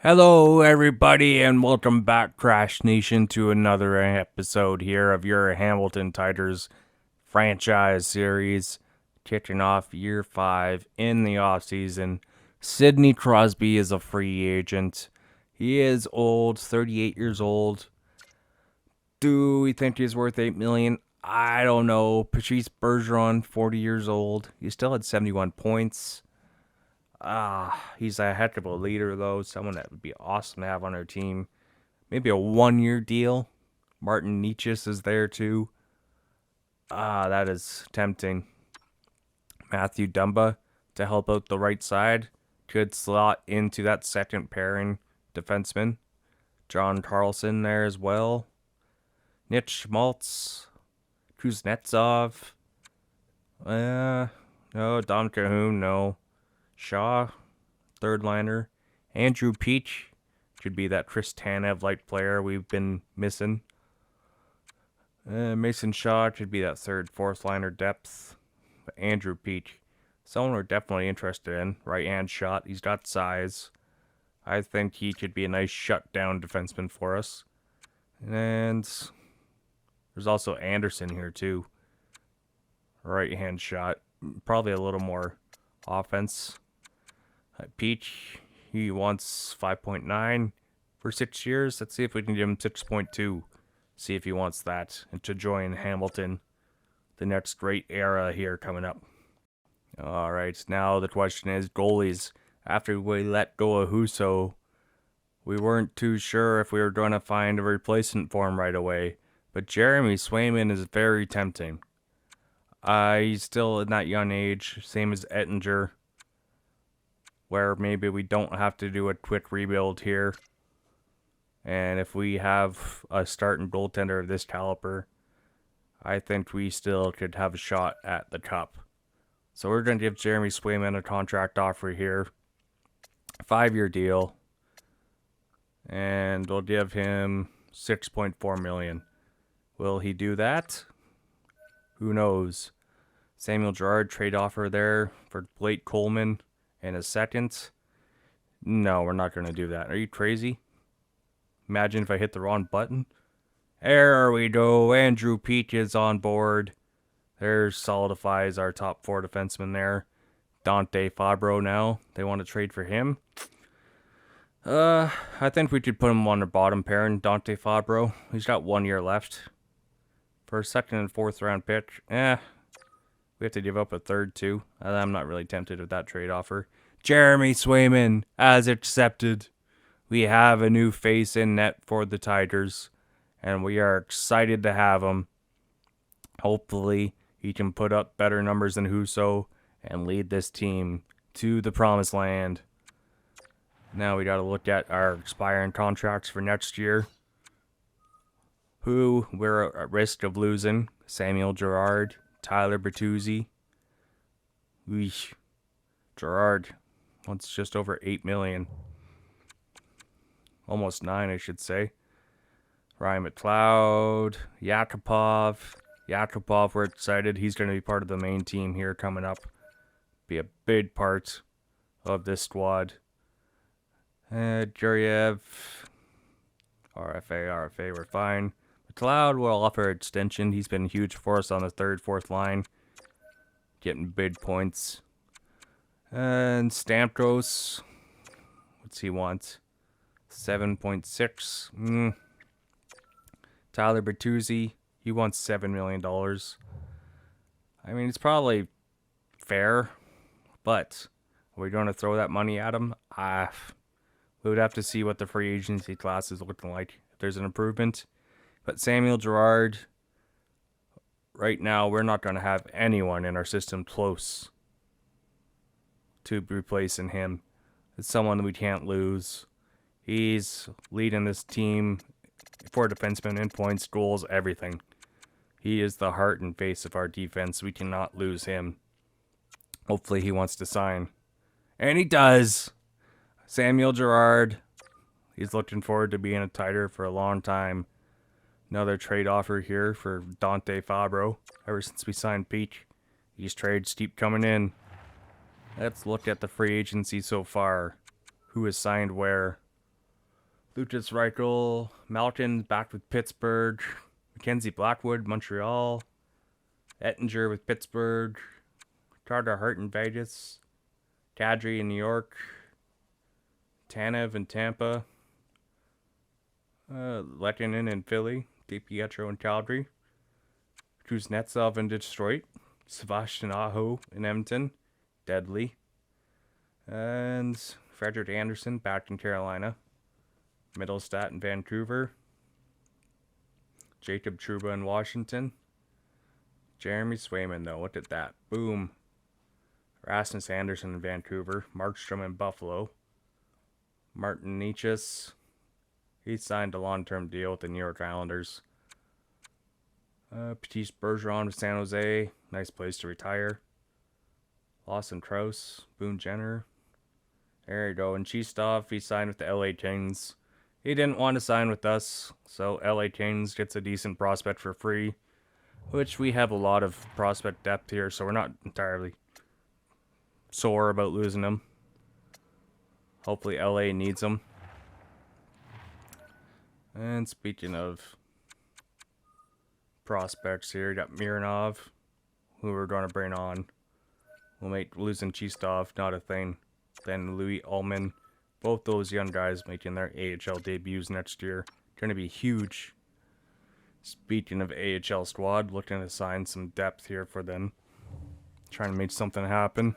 Hello, everybody, and welcome back, Crash Nation, to another episode here of your Hamilton Tigers franchise series, kicking off year 5 in the offseason. Sidney Crosby is a free agent. He is old, 38 years old. Do we think he's worth $8 million? I don't know. Patrice Bergeron, 40 years old. He still had 71 points. He's a heck of a leader, though. Someone that would be awesome to have on our team. Maybe a 1-year deal. Martin Nietzsche is there, too. That is tempting. Matthew Dumba to help out the right side. Could slot into that second pairing defenseman. John Carlson there as well. Nick Schmaltz. Kuznetsov. No, Don Cahoon, no. Shaw, third liner. Andrew Peach should be that Chris Tanev-like player we've been missing. Mason Shaw should be that third, fourth liner depth. But Andrew Peach, someone we're definitely interested in. Right-hand shot, he's got size. I think he could be a nice shutdown defenseman for us. And there's also Anderson here too. Right-hand shot, probably a little more offense. Peach, he wants 5.9 for 6 years. Let's see if we can give him 6.2. See if he wants that and to join Hamilton, the next great era here coming up. All right, now the question is goalies. After we let go of Husso, we weren't too sure if we were going to find a replacement for him right away. But Jeremy Swayman is very tempting. He's still in that young age, same as Ettinger, where maybe we don't have to do a quick rebuild here. And if we have a starting goaltender of this caliber, I think we still could have a shot at the cup. So we're going to give Jeremy Swayman a contract offer here. 5-year deal. And we'll give him $6.4 million. Will he do that? Who knows? Samuel Girard trade offer there for Blake Coleman and a second. No, we're not going to do that. Are you crazy? Imagine if I hit the wrong button. There we go. Andrew Peach is on board. There solidifies our top 4 defensemen there. Dante Fabro now. They want to trade for him. I think we could put him on the bottom pairing. Dante Fabro. He's got 1 year left. For a second and fourth round pick. We have to give up a third too. I'm not really tempted with that trade offer. Jeremy Swayman as accepted. We have a new face in net for the Tigers, and we are excited to have him. Hopefully, he can put up better numbers than Husso and lead this team to the promised land. Now we got to look at our expiring contracts for next year. Who we're at risk of losing: Samuel Girard, Tyler Bertuzzi. Girard wants just over $8 million. Almost 9, I should say. Ryan McLeod, Yakupov. Yakupov, we're excited. He's going to be part of the main team here coming up. Be a big part of this squad. Juryev. RFA, we're fine. McLeod will offer extension. He's been huge for us on the third, fourth line. Getting big points. And Stamkos. What's he want? 7.6. Tyler Bertuzzi. He wants $7 million. I mean, it's probably fair. But are we going to throw that money at him? We would have to see what the free agency class is looking like. If there's an improvement. But Samuel Girard, right now, we're not going to have anyone in our system close to replacing him. It's someone we can't lose. He's leading this team for defensemen in points, goals, everything. He is the heart and face of our defense. We cannot lose him. Hopefully he wants to sign. And he does. Samuel Girard. He's looking forward to being a Tiger for a long time. Another trade offer here for Dante Fabro. Ever since we signed Peach, these trades keep coming in. Let's look at the free agency so far. Who has signed where? Lucas Reichel, Malkin back with Pittsburgh, Mackenzie Blackwood, Montreal, Ettinger with Pittsburgh, Carter Hart in Vegas, Kadri in New York, Tanev in Tampa, Lehtonen in Philly, DiPietro in Calgary, Kuznetsov in Detroit, Sebastian Aho in Edmonton, Deadly, and Frederick Anderson back in Carolina, Middlestat in Vancouver, Jacob Trouba in Washington, Jeremy Swayman though, look at that, boom. Rasmus Anderson in Vancouver, Markstrom in Buffalo, Martin Necas, he signed a long-term deal with the New York Islanders. Patrice Bergeron with San Jose, nice place to retire. Lawson Krause, Boone Jenner. There you go. And Chistov, he signed with the LA Kings. He didn't want to sign with us, so LA Kings gets a decent prospect for free, which we have a lot of prospect depth here, so we're not entirely sore about losing him. Hopefully LA needs him. And speaking of prospects here, you got Mironov, who we're going to bring on. We'll make losing Chistov not a thing. Then Louis Ullman, both those young guys making their AHL debuts next year. Going to be huge. Speaking of AHL squad, looking to sign some depth here for them. Trying to make something happen.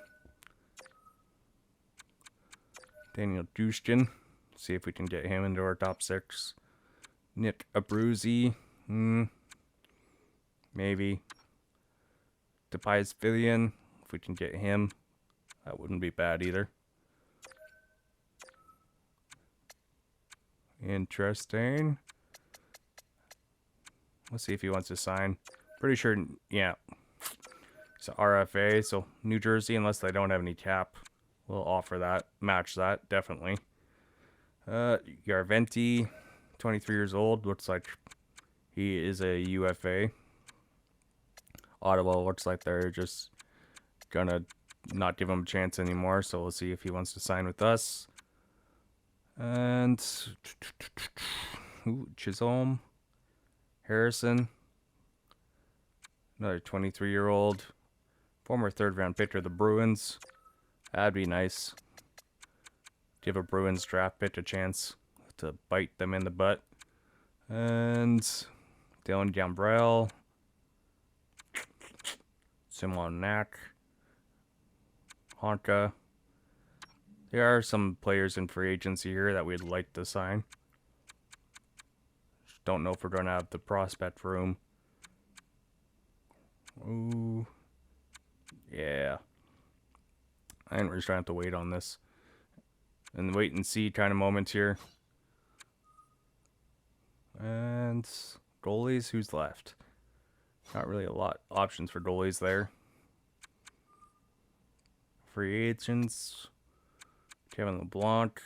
Daniel Dushkin, see if we can get him into our top 6. Nick Abruzzi, maybe. Tobias Villian, if we can get him, that wouldn't be bad either. Interesting. Let's see if he wants to sign. Pretty sure, yeah. It's an RFA, so New Jersey, unless they don't have any cap, we'll offer that, match that, definitely. Yarventi, 23 years old, looks like he is a UFA. Ottawa looks like they're just gonna not give him a chance anymore, so we'll see if he wants to sign with us. And Chisholm, Harrison, another 23-year-old, former third-round pick of the Bruins. That'd be nice. Give a Bruins draft pick a chance to bite them in the butt. And Dylan Gambrell, Simon Knack, Honka. There are some players in free agency here that we'd like to sign. Just don't know if we're going to have the prospect room. Ooh. Yeah. I think we're just trying to wait on this. And wait and see kind of moments here. And goalies, who's left? Not really a lot of options for goalies there. Free agents. Kevin LeBlanc.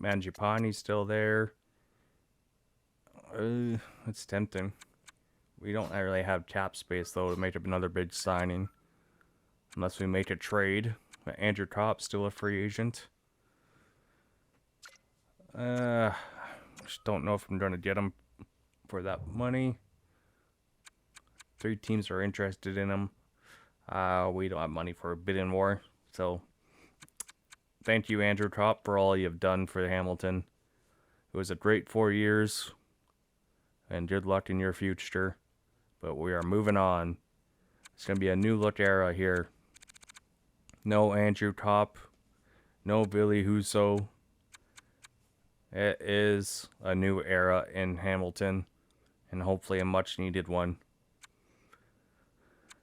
Mangiapane's still there. It's tempting. We don't really have cap space, though, to make up another big signing. Unless we make a trade. But Andrew Kopp's still a free agent. Just don't know if I'm going to get him for that money. 3 teams are interested in him. We don't have money for a bidding war. So, thank you, Andrew Kopp, for all you've done for Hamilton. It was a great 4 years. And good luck in your future. But we are moving on. It's going to be a new look era here. No Andrew Kopp. No Billy Husso. It is a new era in Hamilton. And hopefully a much needed one.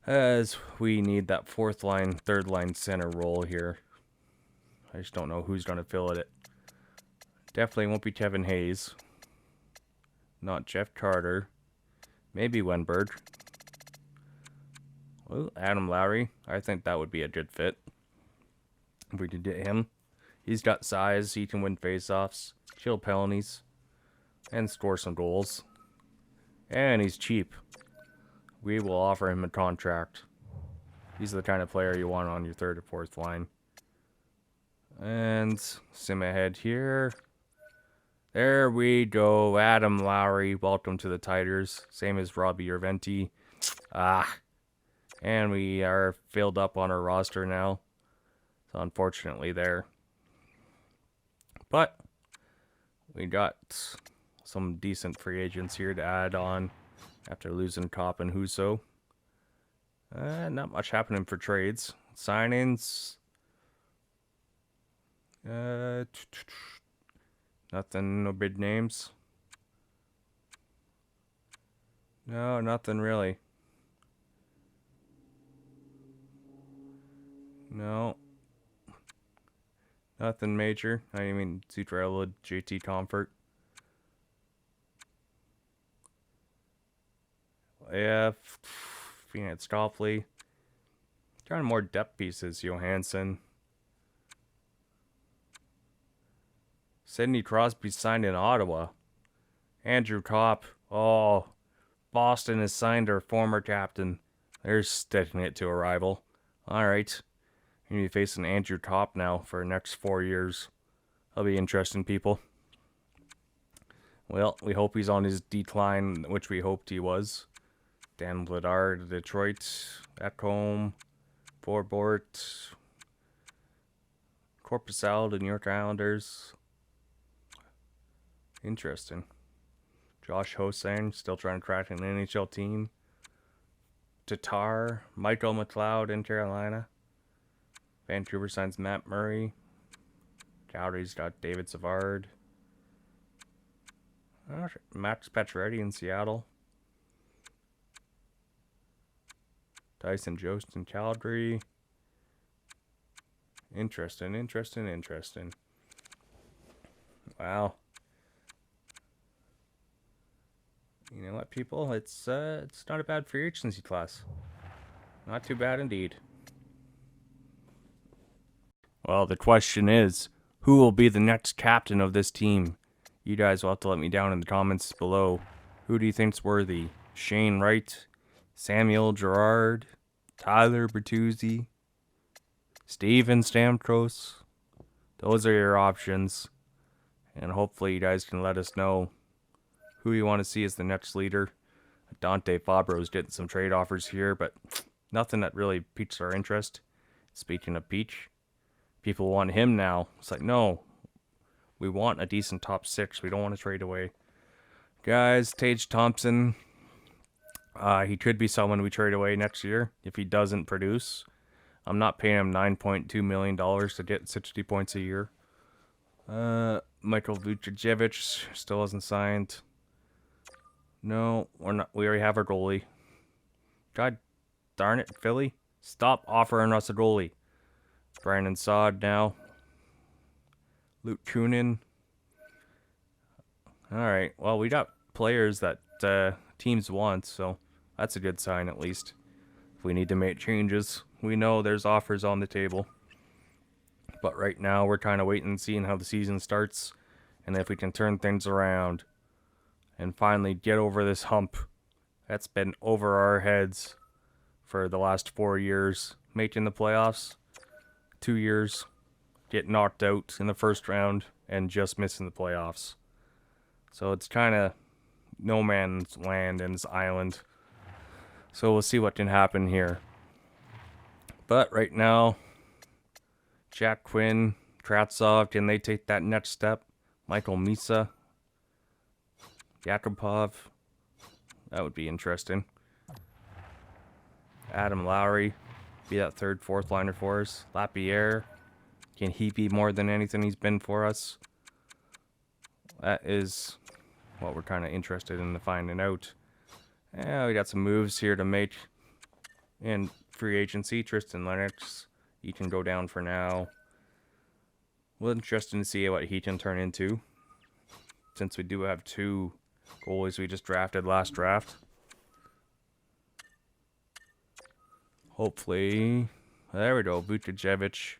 As we need that 4th line, 3rd line center role here. I just don't know who's going to fill it. Definitely won't be Kevin Hayes. Not Jeff Carter. Maybe Wenberg. Well, Adam Lowry. I think that would be a good fit. If we could get him. He's got size. He can win faceoffs. Kill penalties. And score some goals. And he's cheap. We will offer him a contract. He's the kind of player you want on your 3rd or 4th line. And sim ahead here. There we go. Adam Lowry, welcome to the Tigers. Same as Robbie Urventi. And we are filled up on our roster now. So unfortunately there. But we got some decent free agents here to add on after losing Kopp and Huso. Not much happening for trades. Signings. Nothing, no big names. No, nothing really. No. Nothing major. I mean, Zutrella, JT Comfort. Yeah, Phoenix Copley. Trying more depth pieces, Johansson. Sidney Crosby signed in Ottawa. Andrew Kopp. Oh, Boston has signed our former captain. They're sticking it to a rival. Alright. You're going to be facing Andrew Kopp now for the next 4 years. That'll be interesting, people. Well, we hope he's on his decline, which we hoped he was. Dan Bledard, Detroit. Ekholm. Forbort. Corpusal, the New York Islanders. Interesting. Josh Hosang, still trying to crack an NHL team. Tatar, Michael McLeod in Carolina. Vancouver signs Matt Murray. Calgary's got David Savard. Max Pacioretty in Seattle. Tyson Jost in Calgary. Interesting. Wow. You know what, people? It's not a bad free agency class. Not too bad indeed. Well, the question is, who will be the next captain of this team? You guys will have to let me down in the comments below. Who do you think's worthy? Shane Wright, Samuel Girard, Tyler Bertuzzi, Steven Stamkos? Those are your options. And hopefully you guys can let us know who you want to see as the next leader. Dante Fabro's getting some trade offers here, but nothing that really piques our interest. Speaking of Peach, people want him now. It's like, no, we want a decent top 6. We don't want to trade away. Guys, Tage Thompson, he could be someone we trade away next year if he doesn't produce. I'm not paying him $9.2 million to get 60 points a year. Michael Vucevic still hasn't signed. No, we're not. We already have our goalie. God darn it, Philly. Stop offering us a goalie. Brandon Saad now. Luke Kunin. Alright, well, we got players that teams want, so that's a good sign at least. If we need to make changes, we know there's offers on the table. But right now, we're kind of waiting and seeing how the season starts, and if we can turn things around and finally get over this hump that's been over our heads for the last 4 years, making the playoffs, 2 years, get knocked out in the first round, and just missing the playoffs. So it's kind of no man's land in this island. So we'll see what can happen here. But right now, Jack Quinn, Kratsov, can they take that next step? Michael Misa, Yakupov, that would be interesting. Adam Lowry, be that third, fourth liner for us. Lapierre, can he be more than anything he's been for us? That is what we're kind of interested in finding out. Yeah, we got some moves here to make in free agency. Tristan Lennox, he can go down for now. Well, interesting to see what he can turn into, since we do have 2 goalies we just drafted last draft. Hopefully, there we go. Vucevic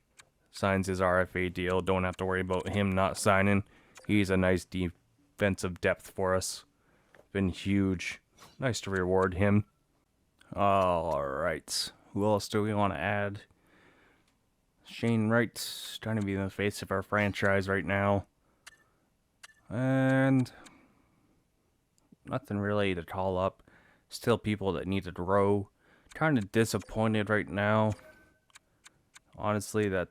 signs his RFA deal. Don't have to worry about him not signing. He's a nice defensive depth for us. Been huge. Nice to reward him. Alright. Who else do we want to add? Shane Wright, trying to be the face of our franchise right now. And nothing really to call up. Still people that need to grow. Kind of disappointed right now. Honestly, that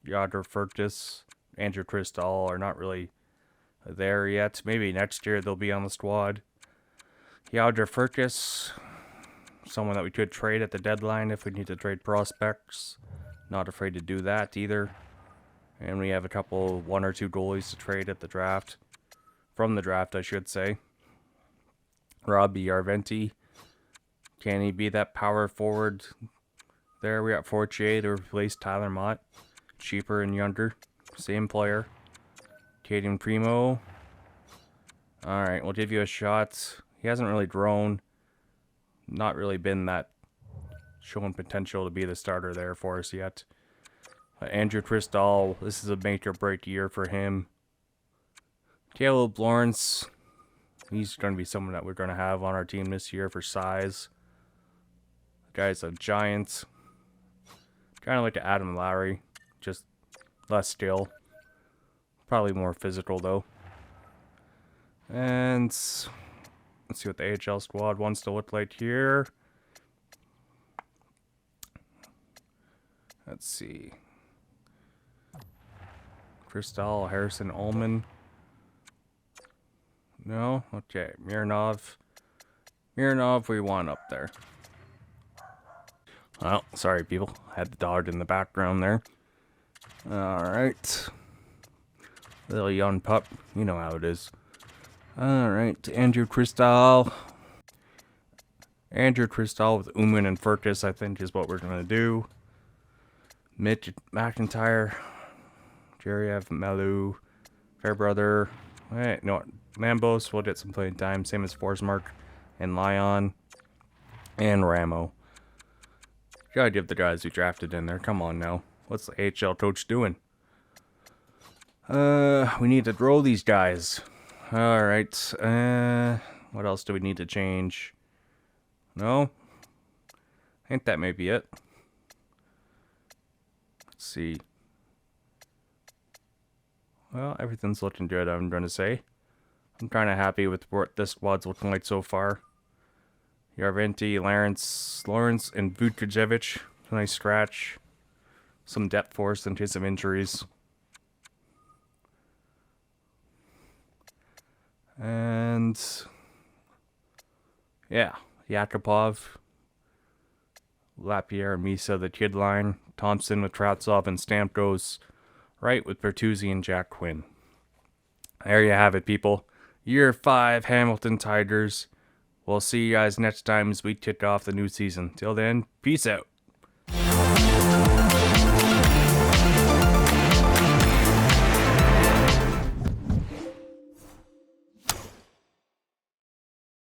YR5, Andrew Crystal are not really there yet. Maybe next year they'll be on the squad. YR5, someone that we could trade at the deadline if we need to trade prospects. Not afraid to do that either. And we have a couple, 1 or 2 goalies to trade at the draft. From the draft, I should say. Robbie Arventi. Can he be that power forward? There we got Fortier to replace Tyler Mott. Cheaper and younger. Same player. Caden Primo. Alright, we'll give you a shot. He hasn't really grown. Not really been that showing potential to be the starter there for us yet. Andrew Crystal, this is a make or break year for him. Caleb Lawrence. He's going to be someone that we're going to have on our team this year for size. The guy's a giant. Kind of like Adam Lowry. Just less skill. Probably more physical though. And let's see what the AHL squad wants to look like here. Let's see. Crystal, Harrison, Ullman. No? Okay. Mironov. Mironov, we want up there. Well, sorry, people. Had the dog in the background there. Alright. Little young pup. You know how it is. Alright. Andrew Crystal. Andrew Crystal with Uman and Furcus, I think, is what we're going to do. Mitch McIntyre. Jerry Malu. Fairbrother. Wait, no. Lambos will get some playing time. Same as Forsmark and Lyon. And Ramo. Gotta give the guys who drafted in there. Come on now. What's the AHL coach doing? We need to grow these guys. Alright. What else do we need to change? No? I think that may be it. Let's see. Well, everything's looking good, I'm going to say. I'm kind of happy with what this squad's looking like so far. Yarventi, Lawrence, and Vukojevic. Nice scratch. Some depth for us in case of injuries. And yeah, Yakupov, Lapierre, Misa, the kid line, Thompson with Tratsov, and Stamkos right with Bertuzzi and Jack Quinn. There you have it, people. Year 5 Hamilton Tigers. We'll see you guys next time as we kick off the new season. Till then, peace out.